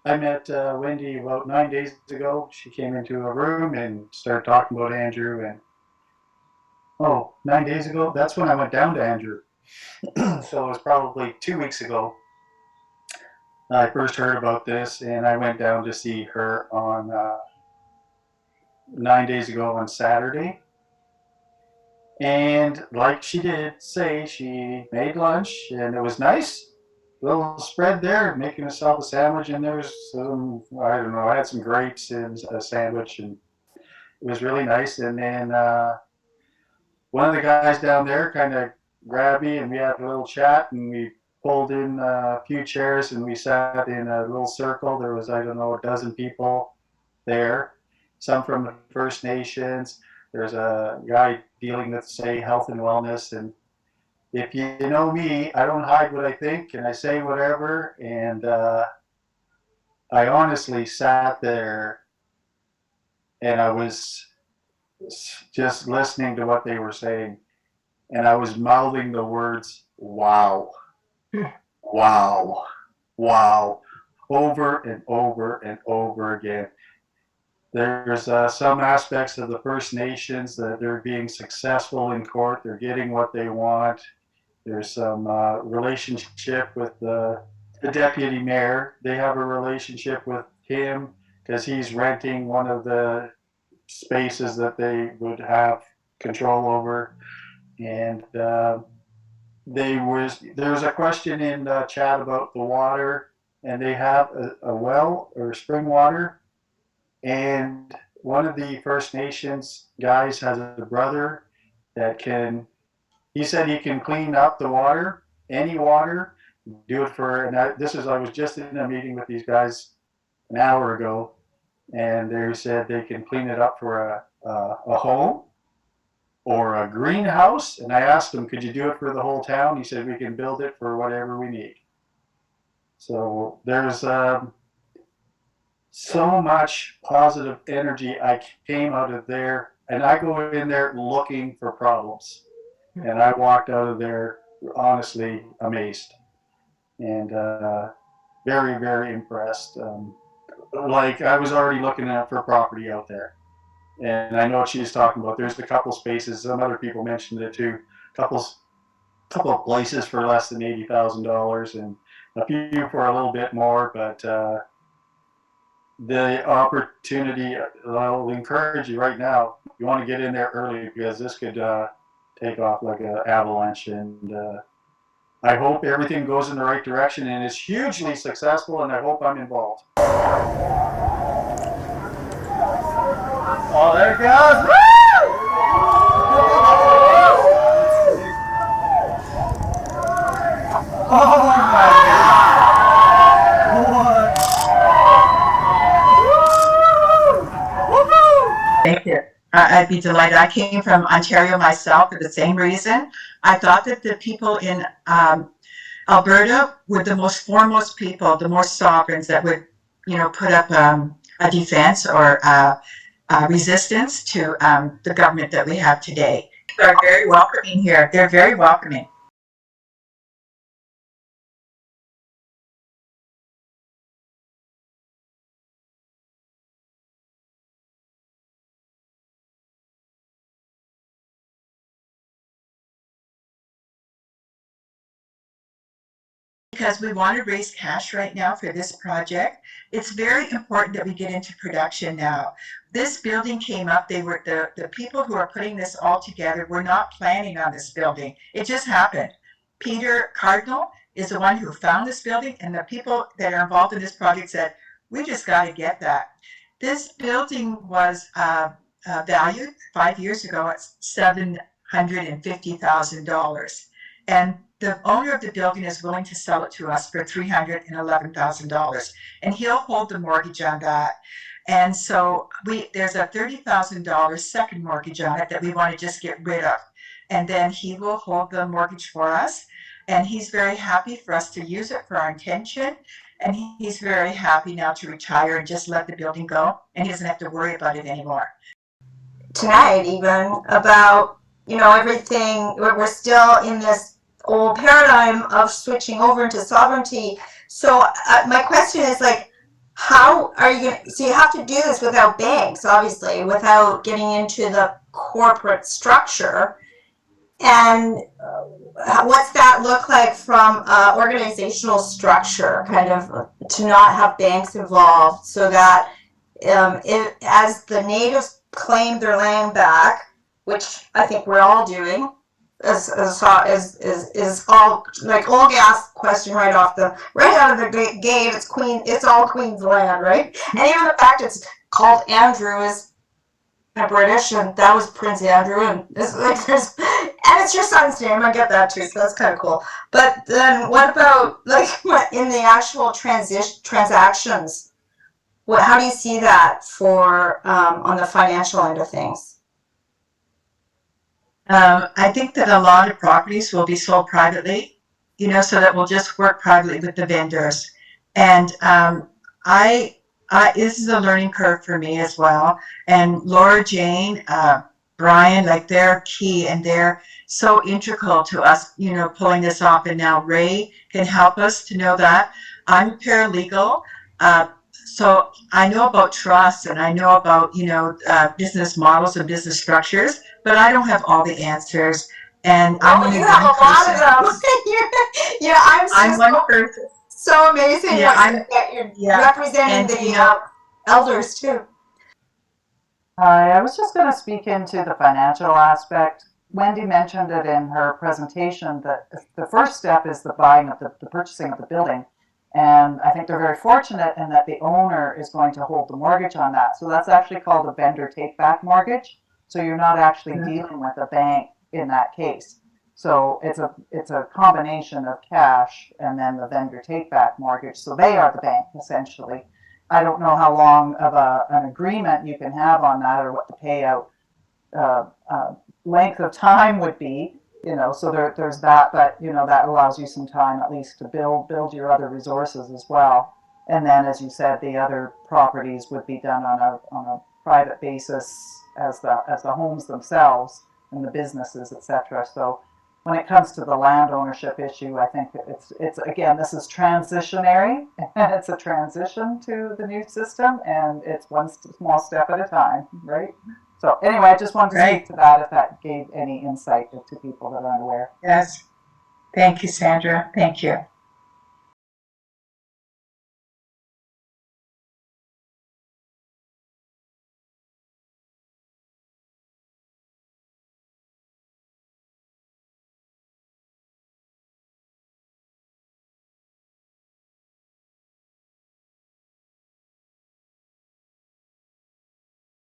I met Wendy about 9 days ago. She came into a room and started talking about Andrew. And oh, 9 days ago, that's when I went down to Andrew. So it was probably 2 weeks ago. I first heard about this, and I went down to see her on 9 days ago on Saturday. And like she did say, she made lunch, and it was nice. Little spread there, making herself a sandwich, and there was some, I don't know, I had some grapes and a sandwich, and it was really nice. And then one of the guys down there kind of grabbed me, and we had a little chat, and we pulled in a few chairs, and we sat in a little circle. There was, I don't know, a dozen people there, some from the First Nations. There's a guy dealing with, say, health and wellness. And if you know me, I don't hide what I think, and I say whatever. And I honestly sat there and I was just listening to what they were saying, and I was mouthing the words, wow, wow, wow, over and over and over again. There's some aspects of the First Nations that they're being successful in court. They're getting what they want. There's some relationship with the deputy mayor. They have a relationship with him because he's renting one of the spaces that they would have control over. And there was a question in the chat about the water, and they have a well or spring water. And one of the First Nations guys has a brother that can. He said he can clean up the water, any water, do it for. And I was just in a meeting with these guys an hour ago, and they said they can clean it up for a home or a greenhouse. And I asked him, could you do it for the whole town? He said, we can build it for whatever we need. So there's so much positive energy. I came out of there, and I go in there looking for problems. And I walked out of there honestly amazed and very, very impressed. Like I was already looking at for property out there. And I know what she's talking about. There's a couple spaces. Some other people mentioned it too. Couple of places for less than $80,000, and a few for a little bit more. But the opportunity, I'll encourage you right now. You want to get in there early because this could take off like an avalanche. And I hope everything goes in the right direction and is hugely successful. And I hope I'm involved. Oh, there it goes. Woo! Oh my God. Thank you. I'd be delighted. I came from Ontario myself for the same reason. I thought that the people in Alberta were the most foremost people, the most sovereigns that would, put up a defense or resistance to the government that we have today. They're very welcoming here. They're very welcoming. Because we want to raise cash right now for this project. It's very important that we get into production now. This building came up, they were the people who are putting this all together were not planning on this building. It just happened. Peter Cardinal is the one who found this building, and the people that are involved in this project said, we just got to get that. This building was valued 5 years ago at $750,000. And the owner of the building is willing to sell it to us for $311,000, and he'll hold the mortgage on that. And so there's a $30,000 second mortgage on it that we want to just get rid of. And then he will hold the mortgage for us. And he's very happy for us to use it for our intention. And he's very happy now to retire and just let the building go. And he doesn't have to worry about it anymore. Tonight, even about, everything, we're still in this old paradigm of switching over into sovereignty. So my question is are you gonna, so you have to do this without banks, obviously, without getting into the corporate structure. And what's that look like from organizational structure, kind of to not have banks involved, so that as the natives claim their land back, which I think we're all doing, is all like old gas question right out of the gate. It's all Queen's land, right? And even the fact it's called Andrew is British, and that was Prince Andrew, and it's like and it's your son's name. I get that too, so that's kind of cool. But then, what about like in the actual transactions? How do you see that for on the financial end of things? I think that a lot of properties will be sold privately, so that we'll just work privately with the vendors. And this is a learning curve for me as well. And Laura Jane, Brian, like they're key and they're so integral to us, pulling this off. And now Ray can help us to know that. I'm paralegal. So I know about trusts and I know about, business models and business structures, but I don't have all the answers. And I'm you have a lot of them. I'm one person. So amazing that you're representing and, the elders too. I was just going to speak into the financial aspect. Wendy mentioned it in her presentation that the first step is the buying of the purchasing of the building. And I think they're very fortunate in that the owner is going to hold the mortgage on that. So that's actually called a vendor take-back mortgage. So you're not actually dealing with a bank in that case. So it's a combination of cash and then the vendor take-back mortgage. So they are the bank essentially. I don't know how long of an agreement you can have on that or what the payout length of time would be. So there's that, but that allows you some time at least to build your other resources as well. And then, as you said, the other properties would be done on a private basis as the homes themselves and the businesses, etc. So when it comes to the land ownership issue, I think it's again, this is transitionary. It's a transition to the new system, and it's one small step at a time, right? So anyway, I just wanted to speak to that if that gave any insight to people that aren't aware. Yes. Thank you, Sandra. Thank you.